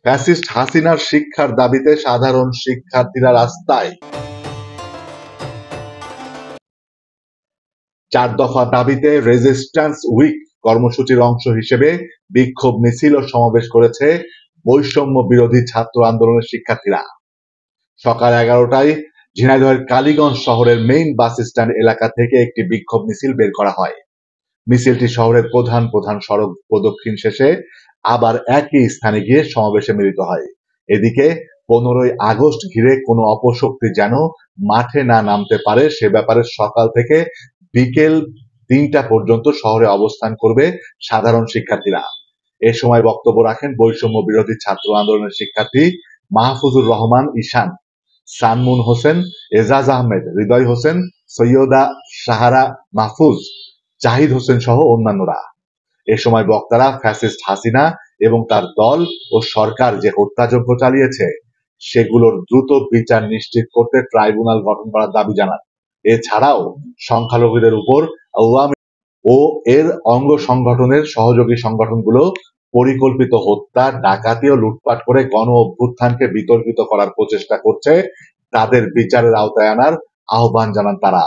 Fascist হাসিনার শিক্ষার দাবিতে সাধারণ শিক্ষার্থীরা রাস্তায়। 4 দফা দাবিতে রেজিস্ট্যান্স উইক কর্মসূচির অংশ হিসেবে বিক্ষোভ মিছিল ও সমাবেশ করেছে বৈষম্য বিরোধী ছাত্র আন্দোলনের শিক্ষার্থীরা। সকাল 11টায় ঝিনাইদহের কালীগঞ্জ শহরের মেইন বাস স্ট্যান্ড এলাকা থেকে একটি বিক্ষোভ মিছিল বের করা হয়। মিছিলটি শহরের প্রধান প্রধান সড়ক প্রদক্ষিণ শেষে আবার একই স্থানে গিয়ে সমাবেশে মিলিত হয়। এদিকে 15ই আগস্ট ঘিরে কোনো অপশক্তি যেন মাঠে না নামতে পারে সে ব্যাপারে সকাল থেকে বিকেল 3টা পর্যন্ত শহরে অবস্থান করবে সাধারণ শিক্ষার্থীরা। এ সময় বক্তব্য রাখেন বৈষম্য বিরোধী ছাত্র আন্দোলনের শিক্ষার্থী মাহফুজুর রহমান ঈশান, সানমুন হোসেন, এজাজ আহমেদ, হৃদয় হোসেন, সৈয়দা সাহারা মাহফুজ, জাহিদ হোসেন সহ অন্যান্যরা। এ সময় বক্তারা ফ্যাসিস্ট হাসিনা এবং তার দল ও সরকার যে হত্যাযজ্ঞ চালিয়েছে সেগুলোর দ্রুত বিচার নিশ্চিত করতে ট্রাইব্যুনাল গঠন করার দাবি জানান। এছাড়াও সংখ্যালঘুদের উপর আওয়ামী ও এর অঙ্গ সংগঠনের সহযোগী সংগঠনগুলো পরিকল্পিত হত্যা, ডাকাতি ও লুটপাট করে গণ অভ্যুত্থানকে বিতর্কিত করার প্রচেষ্টা করছে, তাদের বিচারের আওতায় আনার আহ্বান জানান তারা।